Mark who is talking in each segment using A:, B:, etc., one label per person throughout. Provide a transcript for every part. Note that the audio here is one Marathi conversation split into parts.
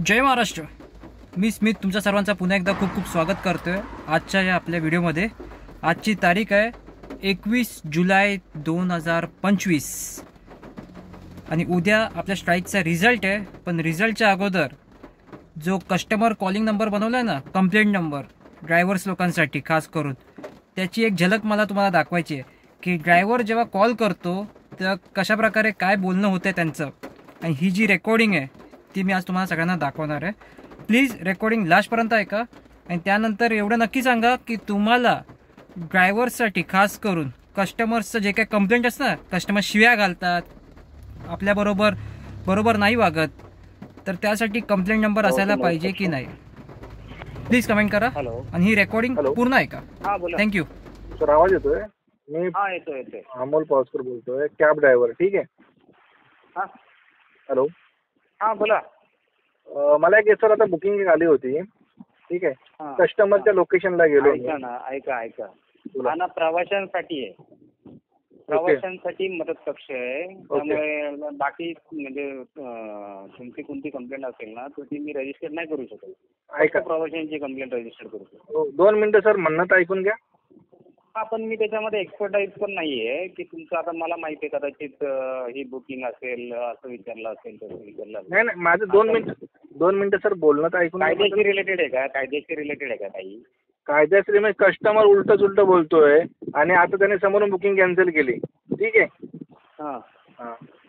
A: जय महाराष्ट्र. मी स्मित तुमच्या सर्वांचा पुन्हा एकदा खूप खूप स्वागत करतोय आजच्या या आपल्या व्हिडिओमध्ये. आजची तारीख आहे 21 जुलै 2025 आणि उद्या आपल्या स्ट्राईकचा रिझल्ट आहे. पण रिझल्टच्या अगोदर जो कस्टमर कॉलिंग नंबर बनवला आहे ना, कंप्लेंट नंबर ड्रायव्हर्स लोकांसाठी खास करून, त्याची एक झलक मला तुम्हाला दाखवायची आहे की ड्रायव्हर जेव्हा कॉल करतो तेव्हा कशाप्रकारे काय बोलणं होतं आहे त्यांचं. आणि ही जी रेकॉर्डिंग आहे ती मी आज तुम्हाला सगळ्यांना दाखवणार आहे. प्लीज रेकॉर्डिंग लास्टपर्यंत ऐका आणि त्यानंतर एवढं नक्की सांगा की तुम्हाला ड्रायव्हर्ससाठी खास करून कस्टमर्सचं जे काही कंप्लेंट असतं ना, कस्टमर शिव्या घालतात, आपल्याबरोबर नाही वागत, तर त्यासाठी कंप्लेंट नंबर असायला पाहिजे की नाही. प्लीज कमेंट करा आणि ही रेकॉर्डिंग पूर्ण ऐका. थँक्यू.
B: सर आवाज येतोय? मी
C: येतोय.
B: अमोल पावसकर बोलतोय, कॅब ड्रायव्हर. ठीक आहे. हॅलो.
C: हा बोला.
B: मला एक सर आता बुकिंग आली होती. ठीक आहे. कस्टमरच्या लोकेशनला गेलो.
C: ऐका ना, प्रवाशांसाठी आहे. प्रवाशांसाठी मदत कक्ष आहे. त्यामुळे बाकी म्हणजे तुमची कोणती कंप्लेंट असेल ना तर ती मी रजिस्टर नाही करू शकत.
B: ऐका,
C: प्रवाशांची कंप्लेंट रजिस्टर करू शकतो.
B: 2 मिनिटं सर, म्हणणं ऐकून घ्या.
C: हा, पण मी त्याच्यामध्ये एक्सपर्टाईज पण नाहीये की तुमचं आता मला माहिती आहे कदाचित ही बुकिंग असेल असं विचारलं असेल तसं विचारलं.
B: नाही माझं 2 मिनिटं सर बोलणं तर ऐकून.
C: कायद्याशी रिलेटेड आहे का? कायद्याशी रिलेटेड आहे का काही?
B: कायद्याशी म्हणजे कस्टमर उलट बोलतोय आणि आता त्याने समोरून बुकिंग कॅन्सल केली. ठीक आहे.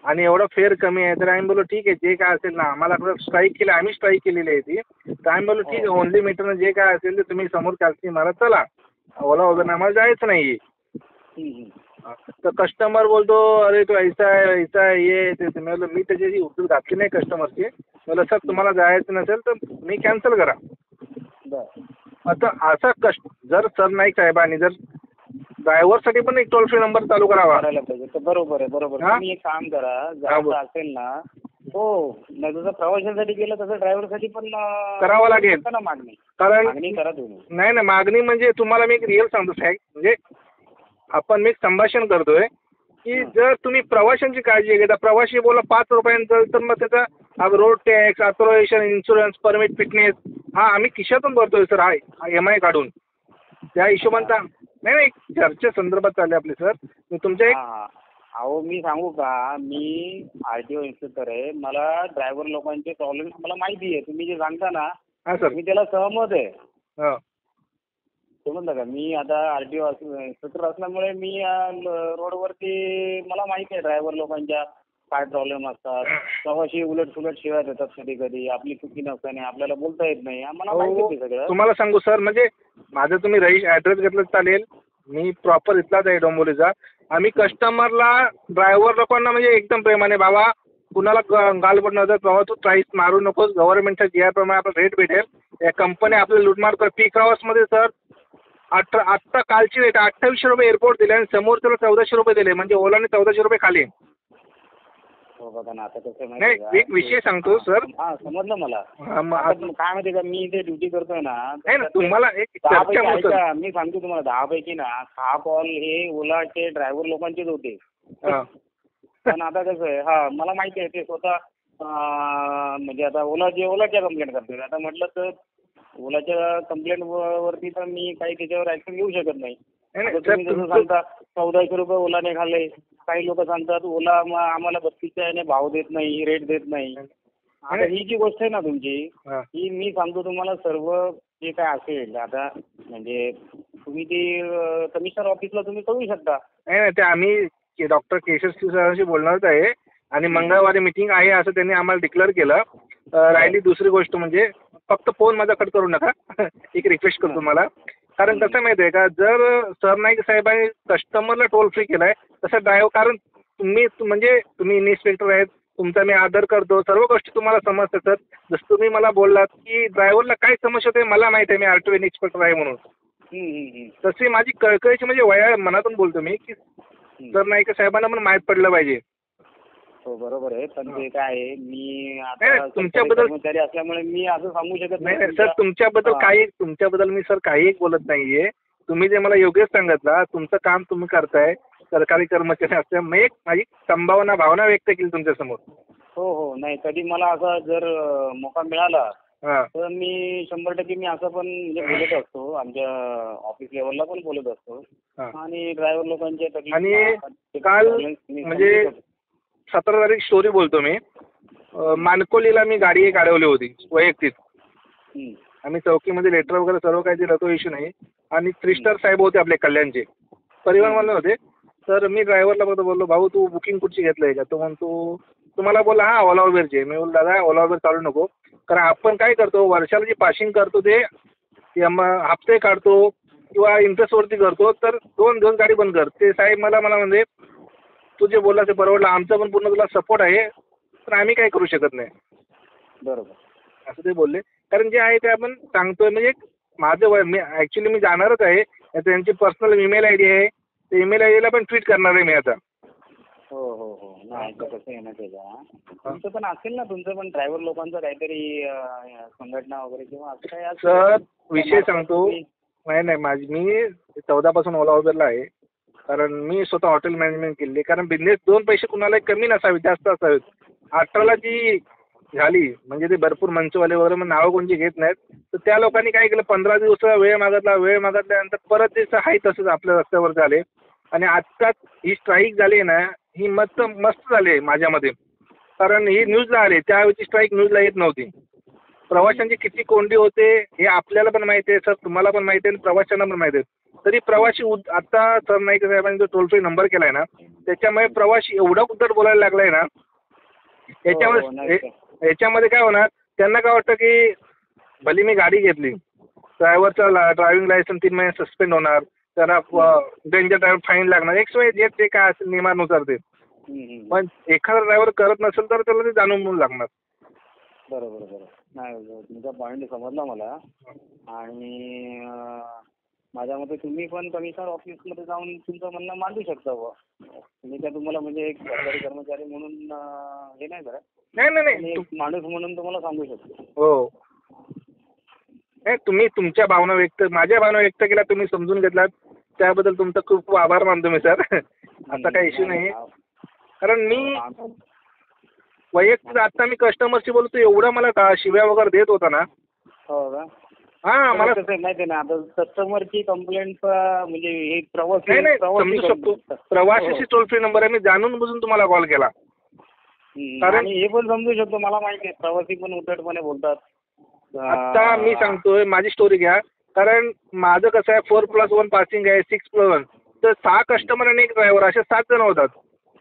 B: आणि एवढं फेअर कमी आहे तर आम्ही बोललो ठीक आहे, जे काय असेल ना, आम्हाला स्ट्राईक केली, आम्ही स्ट्राईक केलेली आहे ती, तर आम्ही बोललो ठीक आहे, ओनली मीटरनं जे काय असेल ते तुम्ही समोर कॅल्सी मारा, चला, ओला वगैरे आम्हाला जायचं नाही. तर कस्टमर बोलतो अरे तो ऐसा आहे ये ते. मी त्याची उत्तर घातली नाही कस्टमरची. मला सर तुम्हाला जायचं नसेल तर मी कॅन्सल करा. आता असा जर सर नाईक साहेबांनी जर ड्रायव्हरसाठी पण एक टोल फ्री नंबर चालू करावा.
C: बरोबर आहे. तुम्ही एक काम करा, जर असेल ना जसं प्रवाशांसाठी केलं तसं ड्रायव्हरसाठी पण
B: करावं लागेल
C: ना मागणी.
B: कारण
C: मागणी करा तुम्ही.
B: नाही मागणी म्हणजे तुम्हाला मी एक रिअल सांगतो साहेब, म्हणजे आपण मी एक संभाषण करतोय की जर तुम्ही प्रवाशांची काळजी घेता, प्रवासी बोला 5 रुपयांचं, तर मग त्याचा road tax, authorisation, insurance, permit, fitness आम्ही खिशातून भरतोय सर, EMI काढून. त्या हिशोबांचा नाही चर्चे संदर्भात चालले आपले सर. मी तुमच्या एक
C: अहो मी सांगू का, मी RTO इन्स्पेक्टर आहे. मला ड्रायव्हर लोकांचे प्रॉब्लेम मला माहिती आहे. तुम्ही जे सांगता ना
B: सर
C: मी त्याला सहमत आहे. समजलं का? मी आता RTO इन्स्पेक्टर असल्यामुळे मी रोडवरती मला माहिती आहे ड्रायव्हर लोकांच्या काय प्रॉब्लेम असतात. प्रवासी उलट शिवाय देतात कधी आपली चुकी नसताना आपल्याला बोलता येत नाही. आम्हाला माहिती आहे सगळं.
B: तुम्हाला सांगू सर, म्हणजे माझं तुम्ही ॲड्रेस घेतलं चालेल, मी प्रॉपर इथलाच आहे, डोंबिवलीचा. आम्ही कस्टमरला ड्रायव्हर लोकांना म्हणजे एकदम प्रेमाने, बाबा कुणाला गालबोट नव्हतं, बाबा तू प्राईस मारू नकोस, गव्हर्नमेंटच्या GR प्रमाणे आपला रेट भेटेल. या कंपनी आपल्याला लुटमार कर. पीक आवर्समध्ये सर आत्ता कालची रेट 2800 रुपये एअरपोर्ट दिले आणि समोर त्याला 1400 रुपये दिले, म्हणजे ओलाने 1400 रुपये खाली.
C: बघा ना, आता कसं
B: नाही, एक विषय सांगतो सर.
C: समजलं मला. काय माहिती का, मी इथे ड्युटी करतोय ना,
B: तुम्हाला एक चर्चा
C: मी सांगतो तुम्हाला, 10 पैकी ना 6 कॉल हे ओलाचे ड्रायव्हर लोकांचेच होते. पण आता कसं आहे, मला माहिती आहे ते स्वतः म्हणजे आता ओलाच्या कंप्लेंट करतोय. आता म्हटलं तर ओलाच्या कंप्लेंट वरती तर मी काही त्याच्यावर ऍक्शन घेऊ शकत नाही. तुम्ही जसं सांगता 1400 रुपये ओलाने खाल्ले, काही लोक सांगतात ओला आम्हाला 32च्या याने भाव देत नाही, रेट देत नाही. आता ही जी गोष्ट आहे ना तुमची, ही मी सांगतो तुम्हाला, सर्व जे काय असेल आता म्हणजे तुम्ही ती कमिशनर ऑफिसला तुम्ही करू शकता.
B: नाही ते आम्ही डॉक्टर केशव सरांशी बोलणारच आहे आणि मंगळवारी मीटिंग आहे असं त्यांनी आम्हाला डिक्लेअर केलं. राहिली दुसरी गोष्ट म्हणजे फक्त फोन माझा कट करू नका. एक रिक्वेस्ट करतो मला, कारण कसं माहिती आहे का, जर सरनाईक साहेबांनी कस्टमरला टोल फ्री केलाय तसं ड्रायव्हर, कारण तुम्ही इन्स्पेक्टर आहेत, तुमचा मी आदर करतो, सर्व गोष्टी तुम्हाला समजतात सर. जसं तुम्ही मला बोललात की ड्रायव्हरला काय समस्या होते मला माहिती आहे, मी RTO इन्स्पेक्टर आहे म्हणून. तशी माझी कळकळीची म्हणजे मनातून बोलतो मी की सरनाईक साहेबांना पण माहीत पडलं पाहिजे.
C: हो बरोबर आहे. पण ते काय आहे, मी आता तुमच्याबद्दल कर्मचारी असल्यामुळे मी असं सांगू शकत
B: नाही सर. तुमच्याबद्दल मी सर काही बोलत नाहीये. तुम्ही जे मला योग्य सांगितलं, तुमचं काम तुम्ही करताय, सरकारी कर्मचारी असल्यामुळे एक माझी भावना व्यक्त केली तुमच्यासमोर.
C: हो हो. नाही कधी मला असा जर मौका मिळाला
B: हा
C: तर मी 100% मी असं पण म्हणजे बोलत असतो, आमच्या ऑफिस लेवलला पण बोलत असतो
B: हा.
C: आणि ड्रायव्हर लोकांचे तकलीफ
B: आणि काल म्हणजे 17 तारीख स्टोरी बोलतो मी. मानकोलीला मी गाडी एक अडवली होती वैयक्तिक. आम्ही चौकीमध्ये लेटर वगैरे सर्व काही दिलं, तो इश्यू नाही. आणि 3 स्टार साहेब होते आपले कल्याणचे, परिवहनवाले होते. तर मी ड्रायव्हरला बोललो, भाऊ तू बुकिंग कुठची घेतलंय का? तो म्हणतो तुम्हाला बोला हा ओला उबेरची. मी बोललो दादा ओला उबेर चालू नको, कारण आपण काय करतो वर्षाला जी पासिंग करतो ते हप्ते काढतो किंवा इंटरेस्टवरती करतो, तर 2 दिवस गाडी बंद कर. ते साहेब मला म्हणजे तू जे बोलला ते परवडलं, आमचा पण पूर्ण तुला सपोर्ट आहे, पण आम्ही काही करू शकत नाही.
C: बरोबर
B: असं ते बोलले. कारण जे आहे ते आपण सांगतोय. म्हणजे माझं मी ॲक्च्युली मी जाणारच आहे. त्यांची पर्सनल ईमेल आय डी आहे, ते ईमेल आय डीला पण ट्विट करणार आहे मी आता.
C: हो हो हो. नाही तर कसं आहे ना त्याचा तुमचं पण असेल ना, तुमचं पण ड्रायव्हर लोकांचं काहीतरी संघटना वगैरे किंवा असं काही असेल.
B: सर विषय सांगतो. नाही मी 14 पासून ओला उबेरला आहे. कारण मी स्वतः हॉटेल मॅनेजमेंट केली. कारण बिझनेस 2 पैसे कुणालाही कमी नसावे, जास्त असावेत. 18ला जी झाली म्हणजे ते भरपूर मंचवाले वगैरे मग नावं कोणची घेत नाहीत, तर त्या लोकांनी काय केलं 15 दिवसाचा वेळ मागितल्यानंतर परत ते आहे तसंच आपल्या रस्त्यावर झाले. आणि आत्ताच ही स्ट्राईक झाली आहे ना, ही मस्त झाली आहे माझ्यामध्ये. कारण ही न्यूजला आले, त्यावेळी स्ट्राईक न्यूजला येत नव्हती. प्रवाशांची किती कोंडी होते हे आपल्याला पण माहिती आहे सर, तुम्हाला पण माहिती आहे आणि प्रवाशांना पण माहिती आहे. तरी प्रवासी आता सर नाईक साहेबांनी जो टोल फ्री नंबर केलाय ना, त्याच्यामुळे प्रवासी एवढा उद्धट बोलायला लागलाय ना, याच्यामध्ये काय होणार, त्यांना काय वाटतं की भली मी गाडी घेतली, ड्रायव्हरचा ड्रायव्हिंग लायसन्स 3 महिने सस्पेंड होणार, त्यांना डेंजर ड्रायव्हर फाईन लागणार, जे काय असेल नियमानुसार ते. पण एखादा ड्रायव्हर करत नसेल तर त्याला ते जाणून लागणार.
C: बरोबर बरोबर. नाही तुमचा पॉईंट समजला मला. आणि माझ्या मते तुम्ही पण कमिशनर ऑफिसमध्ये जाऊन तुमचं म्हणणं मांडू शकता बुवा. तुम्ही काय तुम्हाला म्हणजे एक सरकारी कर्मचारी म्हणून हे नाही करा.
B: नाही
C: एक माणूस म्हणून तुम्हाला सांगू शकतो.
B: हो. नाही तुम्ही तुमच्या भावना माझ्या भावना व्यक्त केल्या, तुम्ही समजून घेतलात, त्याबद्दल तुमचा खूप खूप आभार मानतो मी सर. असा काही इश्यू नाही. कारण मी वैयक्तिक आता मी कस्टमरशी बोलतो, एवढा मला शिव्या वगैरे देत होता ना.
C: हो का?
B: हा मला
C: कसं माहिती ना, आता कस्टमरची कंप्लेंट म्हणजे हे
B: नाही समजू शकतो. प्रवाशीची टोल फ्री नंबर आहे, मी जाणून बुजून तुम्हाला कॉल केला.
C: कारण हे पण समजू शकतो, मला माहिती आहे प्रवासी पण उद्धटपणे बोलतात.
B: आता मी सांगतोय माझी स्टोरी घ्या. कारण माझं कसं आहे 4+1 पासिंग आहे, 6+1, तर 6 कस्टमर आणि 1 ड्रायव्हर असे 7 जण होतात.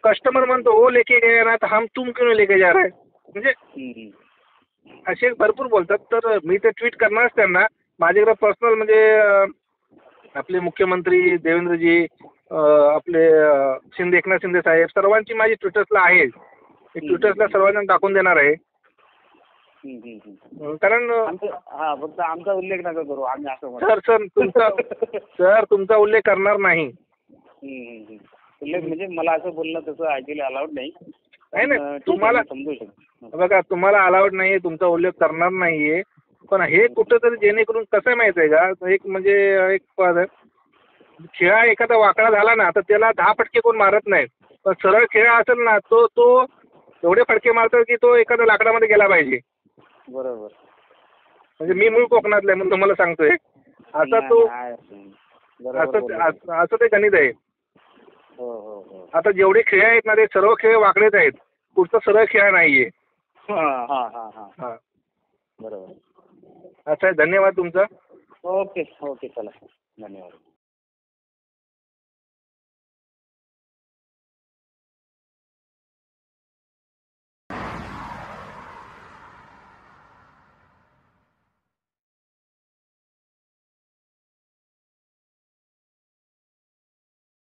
B: कस्टमर म्हणतो वो लेके गया ना, तर हम तुम क्यों नहीं लेके जा रहे, म्हणजे असे भरपूर बोलतात. तर मी ते ट्विट करणारच त्यांना. माझ्याकडे पर्सनल म्हणजे आपले मुख्यमंत्री देवेंद्रजी, आपले एकनाथ शिंदे साहेब, सर्वांची माझी ट्विटर्सला आहे. ट्विटर्सला सर्वांना टाकून देणार आहे. कारण
C: फक्त आमचा उल्लेख नका करू आम्ही असं
B: सर तुमचा उल्लेख करणार नाही.
C: उल्लेख म्हणजे मला असं बोलणं तसं ॲक्च्युली अलाउड नाही.
B: नाही तुम्हाला
C: समजू शकतो.
B: बघा, तुम्हाला अलाउड नाहीये, तुमचा उल्लेख करणार नाहीये. पण हे कुठंतरी जेणेकरून कसं आहे माहिती आहे का, एक म्हणजे एक खेळा एखादा वाकडा झाला ना, तर त्याला 10 फटके कोण मारत नाहीत. पण सरळ खेळा असेल ना, तो एवढे फटके मारतो की तो एखाद्या लाकडामध्ये गेला पाहिजे.
C: बरोबर.
B: म्हणजे मी मूळ कोकणातला आहे म्हणून तुम्हाला सांगतोय. आता तो असं ते गणित आहे. आता जेवढे खेळ आहेत ना, ते सर्व खेळ वाकडेच आहेत. पुढचा सरळ खेळ नाहीये.
C: बरोबर.
B: अच्छा, धन्यवाद तुमचा.
C: ओके चला, धन्यवाद.